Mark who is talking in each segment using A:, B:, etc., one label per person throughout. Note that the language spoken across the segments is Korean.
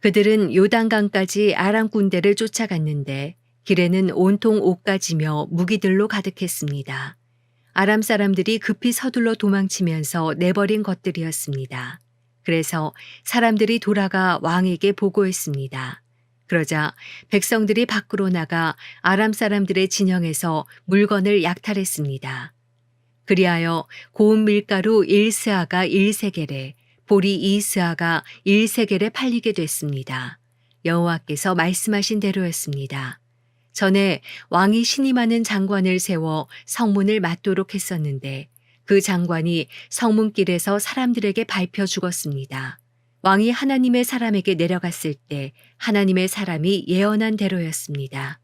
A: 그들은 요단강까지 아람 군대를 쫓아갔는데 길에는 온통 옷가지며 무기들로 가득했습니다. 아람 사람들이 급히 서둘러 도망치면서 내버린 것들이었습니다. 그래서 사람들이 돌아가 왕에게 보고했습니다. 그러자 백성들이 밖으로 나가 아람 사람들의 진영에서 물건을 약탈했습니다. 그리하여 고운 밀가루 1스아가 1세겔에 보리 2스아가 1세겔에 팔리게 됐습니다. 여호와께서 말씀하신 대로였습니다. 전에 왕이 신임하는 장관을 세워 성문을 맡도록 했었는데 그 장관이 성문길에서 사람들에게 밟혀 죽었습니다. 왕이 하나님의 사람에게 내려갔을 때 하나님의 사람이 예언한 대로였습니다.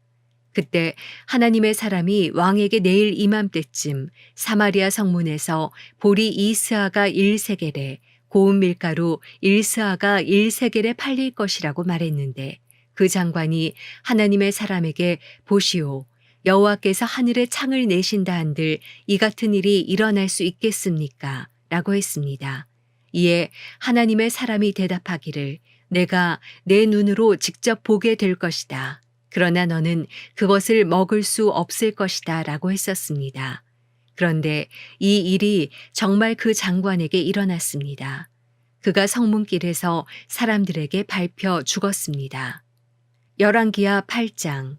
A: 그때 하나님의 사람이 왕에게 내일 이맘때쯤 사마리아 성문에서 보리 2스아가 1세겔에 고운 밀가루 1스아가 1세겔에 팔릴 것이라고 말했는데 그 장관이 하나님의 사람에게 보시오, 여호와께서 하늘에 창을 내신다 한들 이 같은 일이 일어날 수 있겠습니까? 라고 했습니다. 이에 하나님의 사람이 대답하기를 내가 내 눈으로 직접 보게 될 것이다. 그러나 너는 그것을 먹을 수 없을 것이다 라고 했었습니다. 그런데 이 일이 정말 그 장관에게 일어났습니다. 그가 성문길에서 사람들에게 밟혀 죽었습니다. 열왕기하 8장.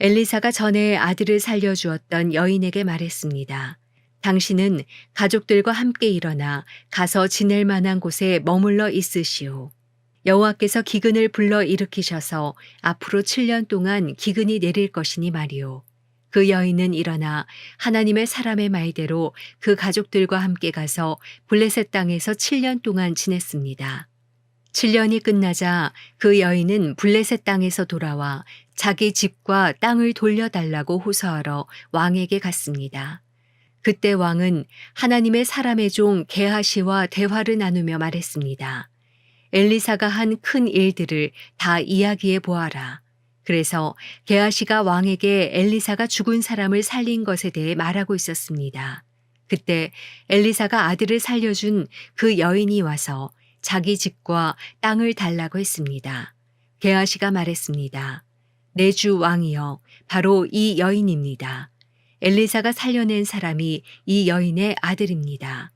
A: 엘리사가 전에 아들을 살려주었던 여인에게 말했습니다. 당신은 가족들과 함께 일어나 가서 지낼 만한 곳에 머물러 있으시오. 여호와께서 기근을 불러 일으키셔서 앞으로 7년 동안 기근이 내릴 것이니 말이오. 그 여인은 일어나 하나님의 사람의 말대로 그 가족들과 함께 가서 블레셋 땅에서 7년 동안 지냈습니다. 7년이 끝나자 그 여인은 블레셋 땅에서 돌아와 자기 집과 땅을 돌려달라고 호소하러 왕에게 갔습니다. 그때 왕은 하나님의 사람의 종 게하시와 대화를 나누며 말했습니다. 엘리사가 한 큰 일들을 다 이야기해 보아라. 그래서 게하시가 왕에게 엘리사가 죽은 사람을 살린 것에 대해 말하고 있었습니다. 그때 엘리사가 아들을 살려준 그 여인이 와서 자기 집과 땅을 달라고 했습니다. 게하시가 말했습니다. 내 주 왕이여, 바로 이 여인입니다. 엘리사가 살려낸 사람이 이 여인의 아들입니다.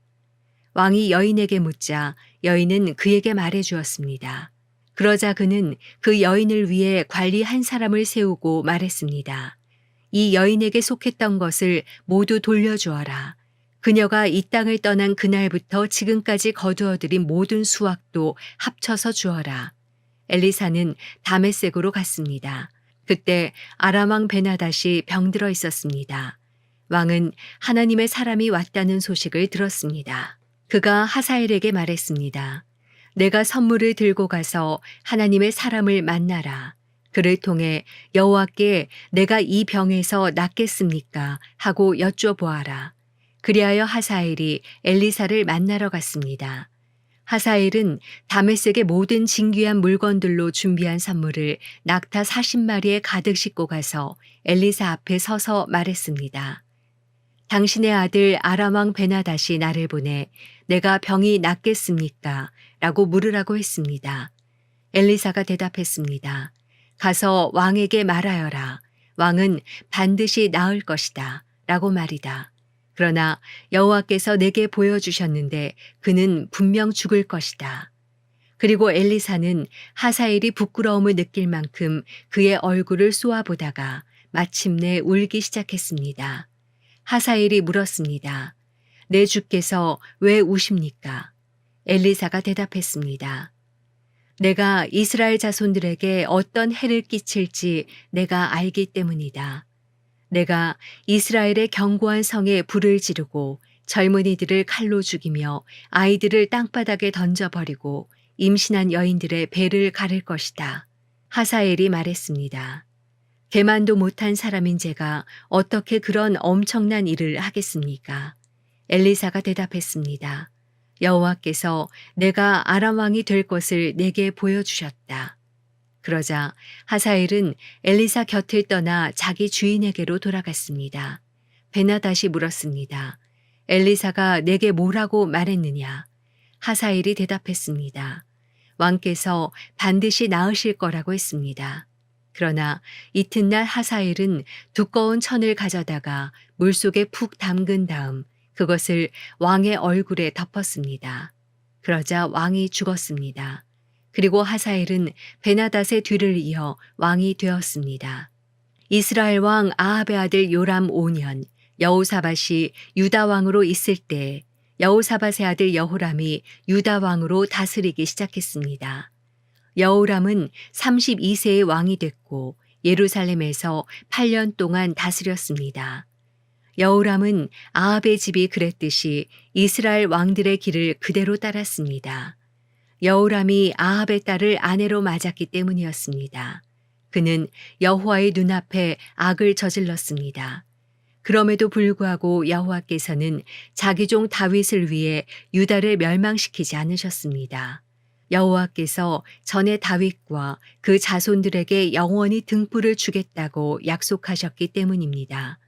A: 왕이 여인에게 묻자 여인은 그에게 말해 주었습니다. 그러자 그는 그 여인을 위해 관리 한 사람을 세우고 말했습니다. 이 여인에게 속했던 것을 모두 돌려주어라. 그녀가 이 땅을 떠난 그날부터 지금까지 거두어들인 모든 수확도 합쳐서 주어라. 엘리사는 다메섹으로 갔습니다. 그때 아람 왕 베나닷이 병들어 있었습니다. 왕은 하나님의 사람이 왔다는 소식을 들었습니다. 그가 하사엘에게 말했습니다. 내가 선물을 들고 가서 하나님의 사람을 만나라. 그를 통해 여호와께 내가 이 병에서 낫겠습니까? 하고 여쭤보아라. 그리하여 하사엘이 엘리사를 만나러 갔습니다. 하사엘은 다메섹의 모든 진귀한 물건들로 준비한 선물을 낙타 40마리에 가득 싣고 가서 엘리사 앞에 서서 말했습니다. 당신의 아들 아람 왕 베나닷이 나를 보내 내가 병이 낫겠습니까? 라고 물으라고 했습니다. 엘리사가 대답했습니다. 가서 왕에게 말하여라. 왕은 반드시 나을 것이다. 라고 말이다. 그러나 여호와께서 내게 보여주셨는데 그는 분명 죽을 것이다. 그리고 엘리사는 하사엘이 부끄러움을 느낄 만큼 그의 얼굴을 쏘아보다가 마침내 울기 시작했습니다. 하사엘이 물었습니다. 내 주께서 왜 우십니까? 엘리사가 대답했습니다. 내가 이스라엘 자손들에게 어떤 해를 끼칠지 내가 알기 때문이다. 내가 이스라엘의 견고한 성에 불을 지르고 젊은이들을 칼로 죽이며 아이들을 땅바닥에 던져버리고 임신한 여인들의 배를 가를 것이다. 하사엘이 말했습니다. 개만도 못한 사람인 제가 어떻게 그런 엄청난 일을 하겠습니까? 엘리사가 대답했습니다. 여호와께서 내가 아람 왕이 될 것을 내게 보여주셨다. 그러자 하사엘은 엘리사 곁을 떠나 자기 주인에게로 돌아갔습니다. 베나닷이 물었습니다. 엘리사가 내게 뭐라고 말했느냐? 하사엘이 대답했습니다. 왕께서 반드시 낳으실 거라고 했습니다. 그러나 이튿날 하사엘은 두꺼운 천을 가져다가 물속에 푹 담근 다음 그것을 왕의 얼굴에 덮었습니다. 그러자 왕이 죽었습니다. 그리고 하사엘은 베나닷의 뒤를 이어 왕이 되었습니다. 이스라엘 왕 아합의 아들 요람 5년 여호사밧이 유다 왕으로 있을 때 여호사밧의 아들 여호람이 유다 왕으로 다스리기 시작했습니다. 여호람은 32세의 왕이 됐고 예루살렘에서 8년 동안 다스렸습니다. 여호람은 아합의 집이 그랬듯이 이스라엘 왕들의 길을 그대로 따랐습니다. 여호람이 아합의 딸을 아내로 맞았기 때문이었습니다. 그는 여호와의 눈앞에 악을 저질렀습니다. 그럼에도 불구하고 여호와께서는 자기 종 다윗을 위해 유다를 멸망시키지 않으셨습니다. 여호와께서 전에 다윗과 그 자손들에게 영원히 등불을 주겠다고 약속하셨기 때문입니다.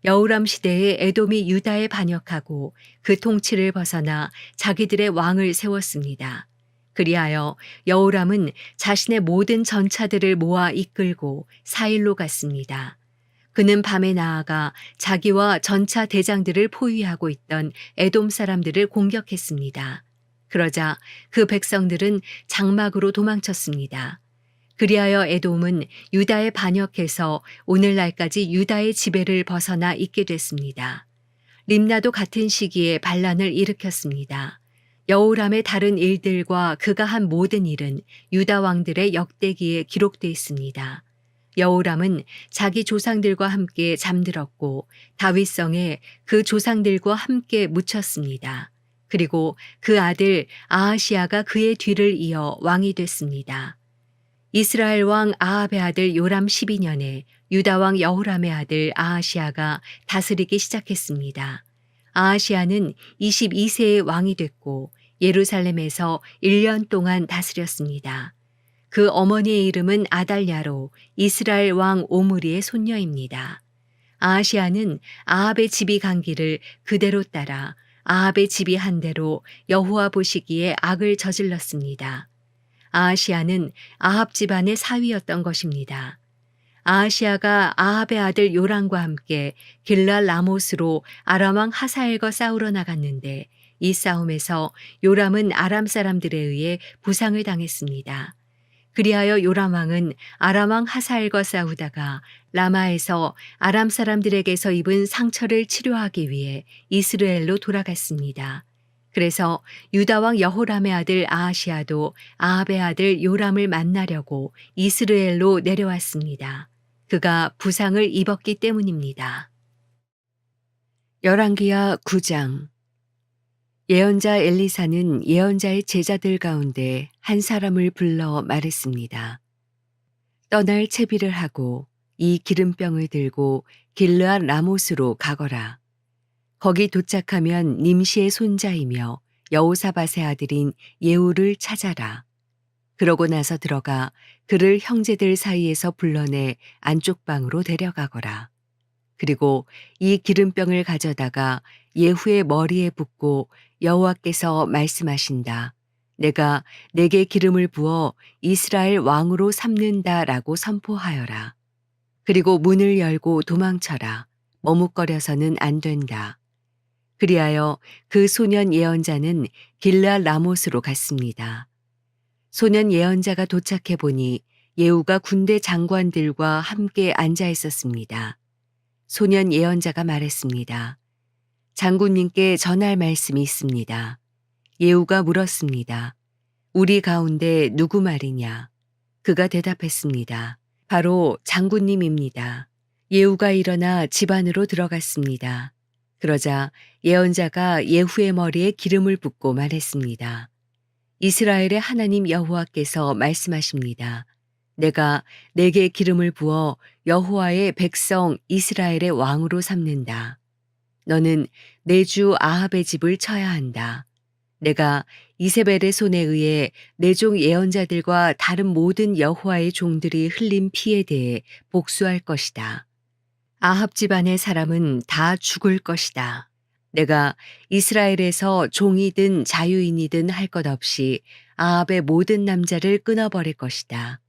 A: 여호람 시대에 에돔이 유다에 반역하고 그 통치를 벗어나 자기들의 왕을 세웠습니다. 그리하여 여호람은 자신의 모든 전차들을 모아 이끌고 사일로 갔습니다. 그는 밤에 나아가 자기와 전차 대장들을 포위하고 있던 에돔 사람들을 공격했습니다. 그러자 그 백성들은 장막으로 도망쳤습니다. 그리하여 에돔은 유다에 반역해서 오늘날까지 유다의 지배를 벗어나 있게 됐습니다. 림나도 같은 시기에 반란을 일으켰습니다. 여호람의 다른 일들과 그가 한 모든 일은 유다 왕들의 역대기에 기록되어 있습니다. 여호람은 자기 조상들과 함께 잠들었고 다윗성에 그 조상들과 함께 묻혔습니다. 그리고 그 아들 아하시아가 그의 뒤를 이어 왕이 됐습니다. 이스라엘 왕 아합의 아들 요람 12년에 유다 왕 여호람의 아들 아하시아가 다스리기 시작했습니다. 아하시아는 22세의 왕이 됐고 예루살렘에서 1년 동안 다스렸습니다. 그 어머니의 이름은 아달랴로 이스라엘 왕 오므리의 손녀입니다. 아하시아는 아합의 집이 간 길을 그대로 따라 아합의 집이 한 대로 여호와 보시기에 악을 저질렀습니다. 아하시아는 아합 집안의 사위였던 것입니다. 아하시아가 아합의 아들 요람과 함께 길랄 라못으로 아람 왕 하사엘과 싸우러 나갔는데 이 싸움에서 요람은 아람 사람들에 의해 부상을 당했습니다. 그리하여 요람 왕은 아람 왕 하사엘과 싸우다가 라마에서 아람 사람들에게서 입은 상처를 치료하기 위해 이스라엘로 돌아갔습니다. 그래서 유다 왕 여호람의 아들 아하시아도 아합의 아들 요람을 만나려고 이스라엘로 내려왔습니다. 그가 부상을 입었기 때문입니다. 열왕기하 9장. 예언자 엘리사는 예언자의 제자들 가운데 한 사람을 불러 말했습니다. 떠날 채비를 하고 이 기름병을 들고 길르앗 라못으로 가거라. 거기 도착하면 nim시의 손자이며 여호사밧의 아들인 예후를 찾아라. 그러고 나서 들어가 그를 형제들 사이에서 불러내 안쪽 방으로 데려가거라. 그리고 이 기름병을 가져다가 예후의 머리에 붓고 여호와께서 말씀하신다. 내가 내게 기름을 부어 이스라엘 왕으로 삼는다라고 선포하여라. 그리고 문을 열고 도망쳐라. 머뭇거려서는 안 된다. 그리하여 그 소년 예언자는 길르앗 라못으로 갔습니다. 소년 예언자가 도착해 보니 예후가 군대 장관들과 함께 앉아 있었습니다. 소년 예언자가 말했습니다. 장군님께 전할 말씀이 있습니다. 예후가 물었습니다. 우리 가운데 누구 말이냐? 그가 대답했습니다. 바로 장군님입니다. 예후가 일어나 집 안으로 들어갔습니다. 그러자 예언자가 예후의 머리에 기름을 붓고 말했습니다. 이스라엘의 하나님 여호와께서 말씀하십니다. 내가 내게 기름을 부어 여호와의 백성 이스라엘의 왕으로 삼는다. 너는 내 주 아합의 집을 쳐야 한다. 내가 이세벨의 손에 의해 내 종 예언자들과 다른 모든 여호와의 종들이 흘린 피에 대해 복수할 것이다. 아합 집안의 사람은 다 죽을 것이다. 내가 이스라엘에서 종이든 자유인이든 할 것 없이 아합의 모든 남자를 끊어버릴 것이다.